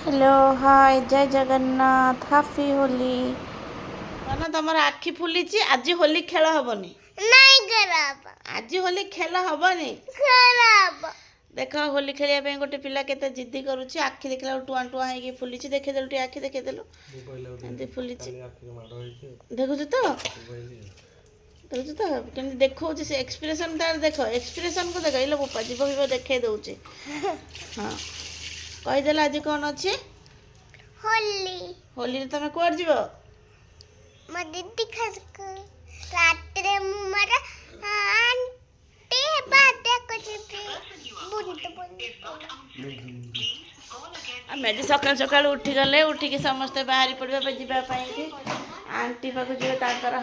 Hello hi जय Jagannath happy Holi माना तमर आखि फुली आज होली खेल हबनी नहीं खराब आज होली खेल हबनी खराब देख होली खेलिया पे गोटे पिला केते जिद्दी करूची आखि देखला टुआ टुआ हेकी फुलीची देखे देलु टी आखि देखे देलु एंती फुलीची देखु तो देखु तो केमती देखौ से एक्सप्रेशन तार देखो एक्सप्रेशन को देख इलो बोपा जीव जीव देखे दउचे हां कहि देला आज कोन अछि होली होली रे तमे कोड जीवो म दीदी खस रात रे मर आंटी बात को बुंत आम आज सकाल सकाल उठी गले उठिकी समस्ते बाहरी पड़वा पे जीवा पाई आंटी पाक जीवे ताकर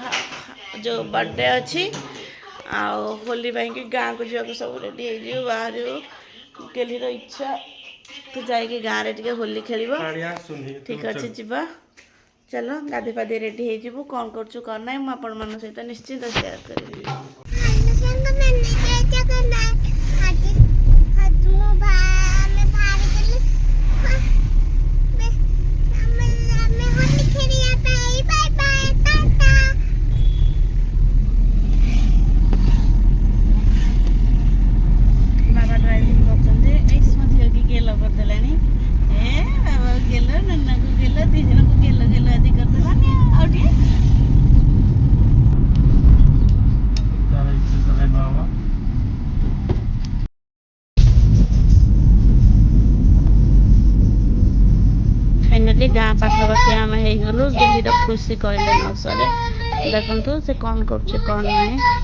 जो बर्थडे अच्छी आओ होली पाई गाँ को जाक सब रेडी हो बाहर गेलीर इच्छा तू जाइए गाँव में टे होली खेल ठीक अच्छे जीवा चलो गाधे पाधे रेडी हो कौन कर कौन ना मुझे सहित निश्चिंत सेयार करी फाइनाली गाँ पाखापाखि आम हो दिल्ली खुशी कहले न सरे देखु से कौन कर कौन ना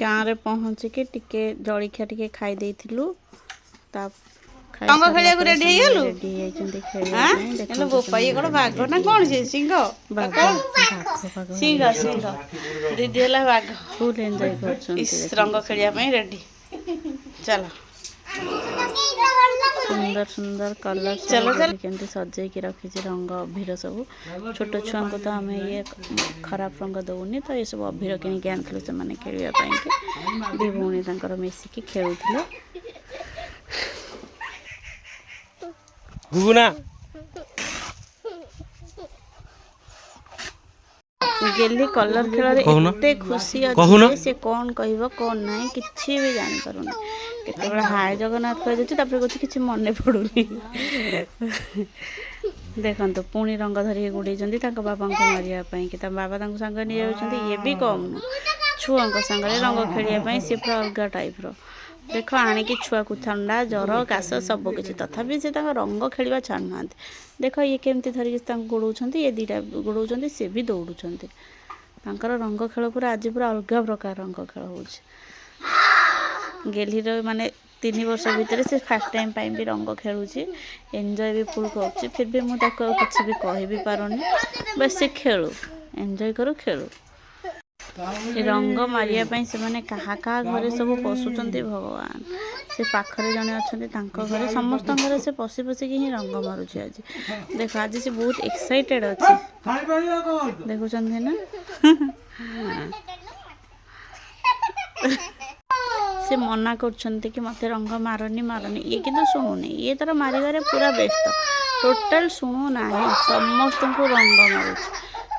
गाँव में पहुँचिकी टिके जलखिया टिके खाई देइथिलु ता रंग खेलिया को रेडी हेलु रेडी हेचंदी खेलिया देखो बोपा ये कोन भाग ना कोन से सिंह भाग सिंह सिंह दीदी हला भाग फुल एंजॉय करछन इस रंग खेलिया पई रेडी चलो सुंदर सुंदर कलर चलो चल केंती सजाई के रखी जे रंग अभीर सब छोट छुआ को तो आम ये खराब रंग दौनी तो ये सब अभीर किन के आनथिलु से माने खेलिया पई के दे भौणी तांकर मिसिकी खेलुथिले गुगुना गेली कलर खेल एते खुशी अच्छे से कौन कहब कौन ना किसी भी जानी पारुना केते बड़ा हाय जगन्नाथ कह देछि तापर कुछ किछि मने पडुनी देखंतु पुणी रंग धरि गुडे जंदी ताका बाबा को मारिया पई कि ता बाबा तांको संग नि जाउछंती ये भी कम छुआ को संग रे रंग खेलिया पई से पूरा अलग टाइप रो देख आणिकी छुआ को ठंडा जर काश सबकि तथापि से रंग खेलवा छाड़ू ना। देख ये केमती धरिकी गोड़ाऊँ ये दीटा गोड़ाऊँ सी भी दौड़ुं तांकर रंग खेल पूरा आज पूरा अलग प्रकार रंग खेल हो गेलीर माने 3 वर्ष भितर से फास्ट टाइम पाई भी रंग खेलुची एंजॉय भी फुल कर फिर भी मुझे किसी भी कह भी पारुनी बस से खेलु एंजॉय करू खेलु रंग मारिया से माने कहा कहा घरे सब पशुचंती भगवान से पाखरे जने अच्छा घरे समस्त घरे से पशि पशिकी ही रंग मारुची आज देख आज से बहुत एक्साइटेड अच्छे देखुं ना से मना कर कि मत रंग मारनी मारनी ये किंतु शुणुनी ये तर मारे पूरा व्यस्त टोटाल शुणु ना समस्त को रंग मार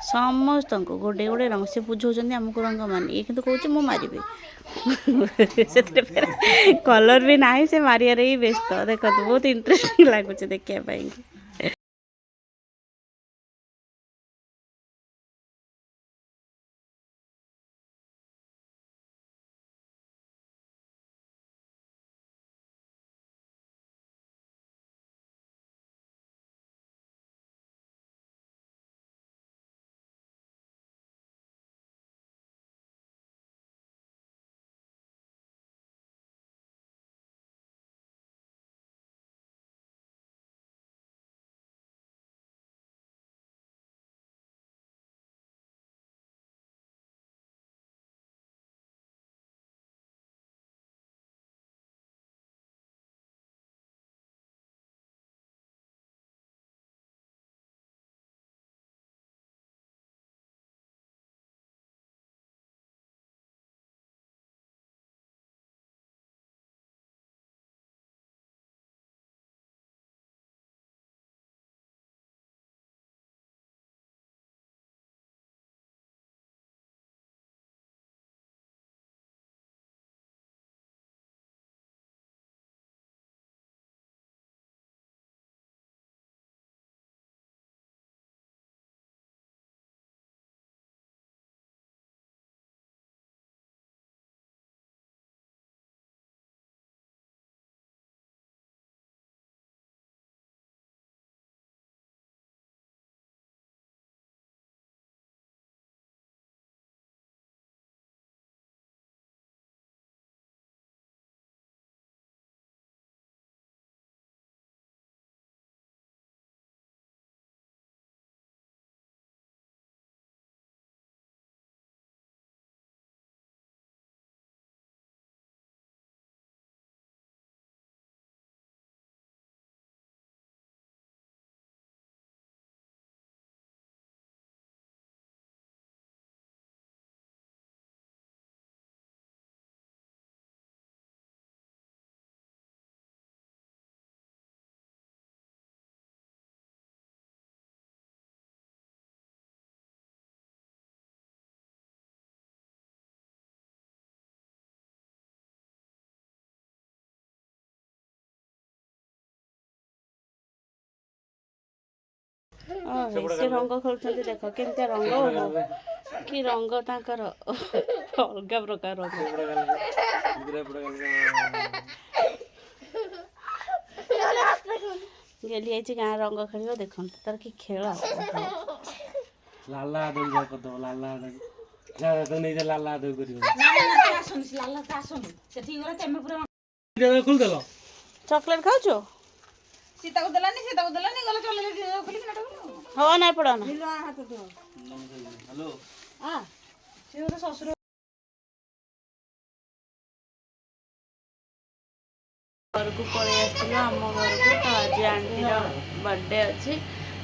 समस्त को गोटे गोटे रंग से बुझाऊँ आमको रंग मारनी ये किंतु कौच मु मारि से कलर भी ना से मारिया ही व्यस्त देख बहुत इंटरेस्टिंग लगुच देखापी से रंग खेल देख केमती रंग हो कि रंग तांकर अलग प्रकार गेली आई गाँ रंग खेल देख तार कि खेल लाला दो कर दो लाला तो नहीं दे लाला दो करियो लाला ता सुन सेठी गरे तेमे पूरा खोल देलो चॉकलेट खाओ सीता को दलानी गला चले खोली के नाटक हो ना पड़ा ना हाथ दो हेलो हां से तो ससुर घर को पड़े आम घर को तो आज आंटी बर्थडे अच्छी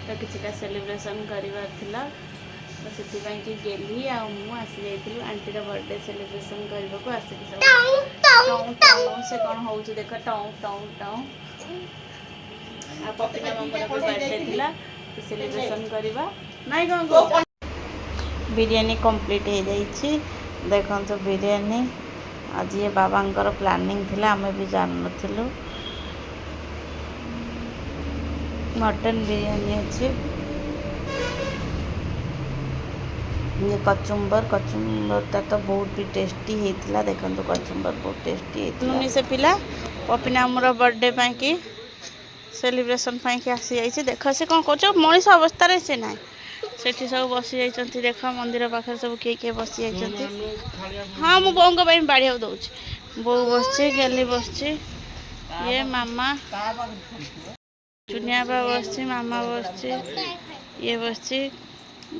तो किसी सेलिब्रेशन करार तो से गेली आसी जाइलु आंटी बर्थडे सेलिब्रेशन करने को आसिक से कौन हो देख टाउ टाउ टाउ आ पपिना मम्मी बर्थडे थिला तो सेलिब्रेशन करवा नहीं कौन बिरयानी कंप्लीट हो जाइए देखो तो बिरयानी आज ये बाबांकर प्लानिंग थिला आमे भी जान नथिलु मटन बिरयानी अच्छे ये कचुम्बर तो बहुत भी टेस्टी होता देखो कचुम्बर बहुत टेस्टी होता से पिला पपिना मोर बर्थडे पाई सेलिब्रेशन पाई आसी जाइए देख से कौन कर मनीष अवस्था से ना सेठी सब बसी जाइए देख मंदिर पाखे सब किए बसी जाइए हाँ मो बों बाढ़िया दूसरी बो बस गेली बस ये मामा चुनिया बा बस मामा बस ये बस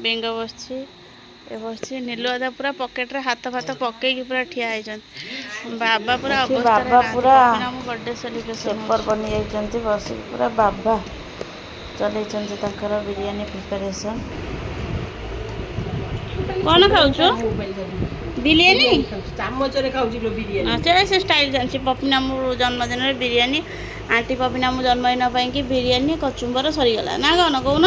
बेंग बस ये बस नीलुआदा पूरा पकेट रे हाथ फाथ पकईकी पूरा ठिया होती बाबा पूरा बाबा पूरा बर्थडे सेलिब्रेशन पेपर बनी जाइए बस पूरा बाबा चल बिरयानी प्रिपरेशन कौन खाऊ बिरयानी चामचरे खाऊची लो बिरयानी अच्छा से स्टाइल जानछि पपिनामु जन्मदिन बिरयानी आंटी पपिनामु जन्मदिन पाई कि बिरयानी कचुम्बर सरीगला ना कौन कौन